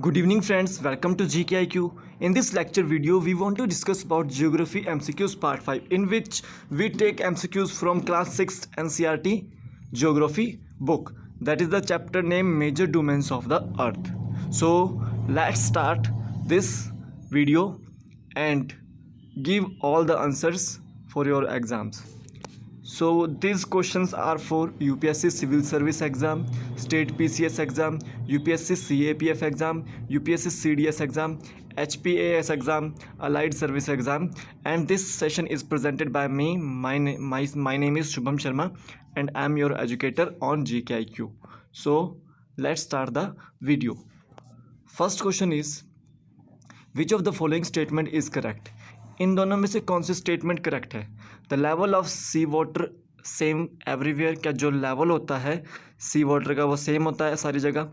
Good evening friends, welcome to GKIQ. In this lecture video, we want to discuss about Geography MCQs Part 5 in which we take MCQs from class 6 NCERT Geography book. That is the chapter name Major Domains of the Earth. So let's start this video and give all the answers for your exams. So these questions are for UPSC Civil Service exam, State PCS exam, UPSC CAPF exam, UPSC CDS exam, HPAS exam, Allied Service exam, and this session is presented by me. My name is Shubham Sharma and I am your educator on GKIQ. So let's start the video. First question is, which of the following statement is correct? इन दोनों में से कौन सी statement correct है? The level of sea water same everywhere. क्या जो level होता है सी वाटर का वो सेम होता है सारी जगह?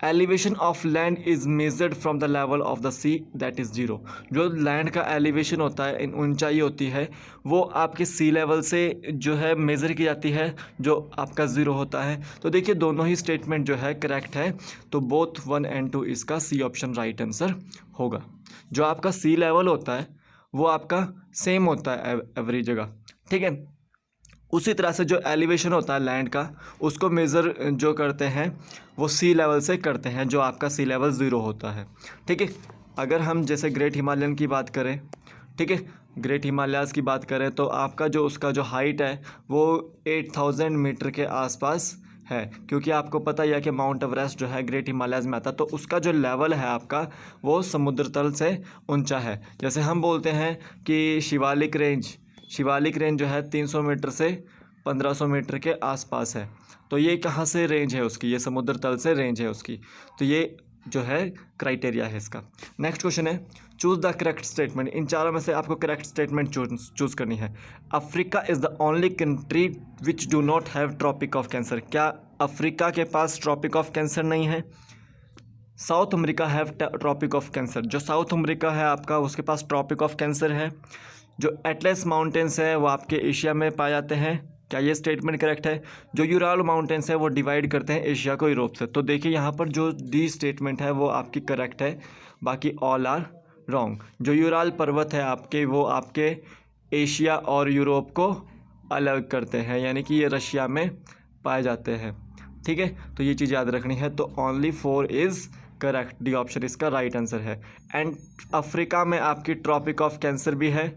Elevation of land is measured from the level of the see that is zero. जो लैंड का एलिवेशन होता है, ऊंचाई होती है, वो आपके सी लेवल से जो है मेज़र की जाती है, जो आपका ज़ीरो होता है. तो देखिए दोनों ही स्टेटमेंट जो है करेक्ट है. तो बोथ 1 and 2 इसका सी ऑप्शन राइट आंसर होगा. जो आपका सी लेवल होता है वो आपका सेम होता है एवरी जगह, ठीक है. उसी तरह से जो एलिवेशन होता है लैंड का, उसको मेज़र जो करते हैं वो सी लेवल से करते हैं, जो आपका सी लेवल ज़ीरो होता है, ठीक है. अगर हम जैसे ग्रेट हिमालयन की बात करें, ठीक है, ग्रेट हिमालयाज़ की बात करें तो आपका जो उसका जो हाइट है वो 8000 मीटर के आसपास है, क्योंकि आपको पता ही है कि माउंट एवरेस्ट जो है ग्रेट हिमालयाज़ में आता है. तो उसका जो लेवल है आपका वो समुद्र तल से ऊंचा है. जैसे हम बोलते हैं कि शिवालिक रेंज जो है 300 मीटर से 1500 मीटर के आसपास है. तो ये कहाँ से रेंज है उसकी? ये समुद्र तल से रेंज है उसकी. तो ये जो है क्राइटेरिया है इसका. नेक्स्ट क्वेश्चन है, चूज़ द करेक्ट स्टेटमेंट. इन चारों में से आपको करेक्ट स्टेटमेंट चूज़ करनी है. Africa is the only country which do not have tropic of cancer. क्या अफ्रीका के पास ट्रॉपिक ऑफ कैंसर नहीं है? South America have tropic of cancer. जो साउथ अमेरिका है आपका, उसके पास ट्रॉपिक ऑफ कैंसर है. जो एटलस माउंटेन्स है वो आपके एशिया में पाए जाते हैं. क्या ये स्टेटमेंट करेक्ट है? जो यूराल माउंटेन्स है वो डिवाइड करते हैं एशिया को यूरोप से. तो देखिए यहाँ पर जो डी स्टेटमेंट है वो आपकी करेक्ट है, बाकी ऑल आर रॉन्ग. जो यूराल पर्वत है आपके, वो आपके एशिया और यूरोप को अलग करते हैं, यानी कि ये रशिया में पाए जाते हैं, ठीक है. तो ये चीज़ याद रखनी है. तो only 4 is correct. D option इसका राइट आंसर है. एंड अफ्रीका में आपकी ट्रॉपिक ऑफ कैंसर भी है,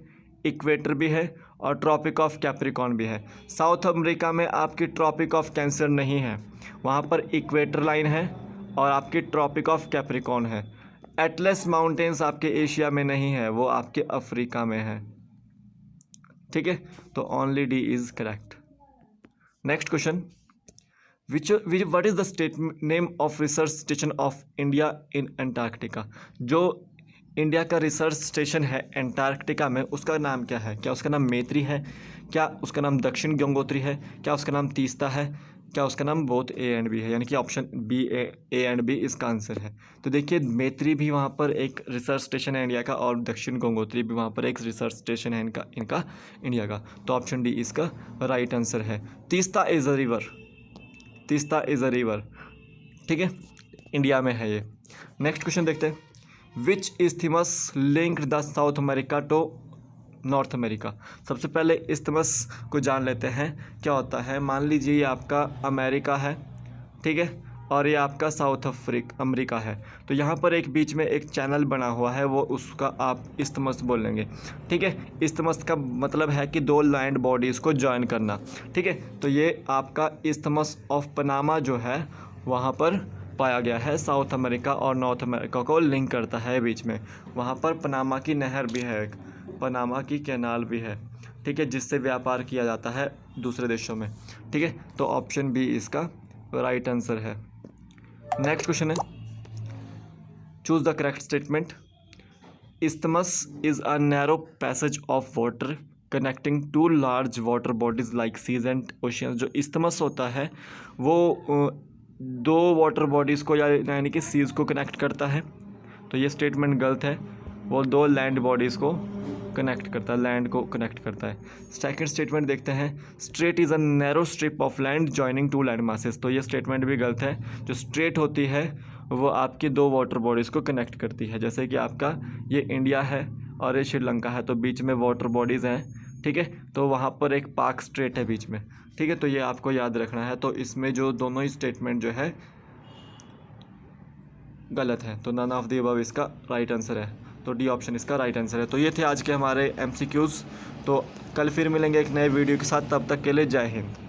इक्वेटर भी है और ट्रॉपिक ऑफ कैप्रिकॉन भी है. साउथ अमेरिका में आपकी ट्रॉपिक ऑफ कैंसर नहीं है, वहाँ पर इक्वेटर लाइन है और आपकी ट्रॉपिक ऑफ कैप्रिकॉन है. एटलस माउंटेन्स आपके एशिया में नहीं है, वो आपके अफ्रीका में है, ठीक है. तो only D is correct. Next question, what is the state name of research station of India in Antarctica. जो इंडिया का रिसर्च स्टेशन है अंटार्कटिका में, उसका नाम क्या है? क्या उसका नाम मैत्री है? क्या उसका नाम दक्षिण गंगोत्री है? क्या उसका नाम तीस्ता है? क्या उसका नाम बोथ ए एंड बी है? यानी कि option B A and B इसका आंसर है. तो देखिए मैत्री भी वहाँ पर एक रिसर्च स्टेशन है इंडिया का, और दक्षिण गंगोत्री भी वहाँ पर एक रिसर्च स्टेशन है इनका इंडिया का. तो ऑप्शन डी इसका राइट आंसर है. तीस्ता इज़ अ रिवर, ठीक है, इंडिया में है ये. नेक्स्ट क्वेश्चन देखते हैं, which isthmus linked the South America to North America. सबसे पहले इस्थमस को जान लेते हैं क्या होता है. मान लीजिए ये आपका अमेरिका है, ठीक है, और ये आपका साउथ अमेरिका है. तो यहाँ पर एक बीच में एक चैनल बना हुआ है, वो उसका आप इस्थमस बोलेंगे, ठीक है. इस्थमस का मतलब है कि दो लैंड बॉडीज़ को जॉइन करना, ठीक है. तो ये आपका इस्थमस ऑफ पनामा जो है वहाँ पर पाया गया है. साउथ अमेरिका और नॉर्थ अमेरिका को लिंक करता है बीच में. वहाँ पर पनामा की नहर भी है, एक पनामा की कैनाल भी है, ठीक है, जिससे व्यापार किया जाता है दूसरे देशों में, ठीक है. तो ऑप्शन बी इसका राइट आंसर है. नेक्स्ट क्वेश्चन है, choose the correct statement. Isthmus is a narrow passage of water connecting two large water bodies like seas and oceans. जो इस्थमस होता है वो दो वाटर बॉडीज़ को यानी कि सीज़ को कनेक्ट करता है. तो ये स्टेटमेंट गलत है. वो दो लैंड बॉडीज़ को कनेक्ट करता है, लैंड को कनेक्ट करता है. सेकंड स्टेटमेंट देखते हैं, straight is a narrow strip of land joining two land masses. तो ये स्टेटमेंट भी गलत है. जो स्ट्रेट होती है वो आपकी दो वाटर बॉडीज़ को कनेक्ट करती है। जैसे कि आपका ये इंडिया है और ये श्रीलंका है, तो बीच में वाटर बॉडीज़ हैं, ठीक है। तो वहाँ पर एक पाक स्ट्रेट है बीच में, ठीक है। तो ये आपको याद रखना है। तो इसमें जो दोनों ही स्टेटमेंट जो है गलत है, तो नन ऑफ द अबव इसका राइट आंसर है। तो डी ऑप्शन इसका राइट आंसर है। तो ये थे आज के हमारे MCQs। तो कल फिर मिलेंगे एक नए वीडियो के साथ, तब तक के लिए जय हिंद।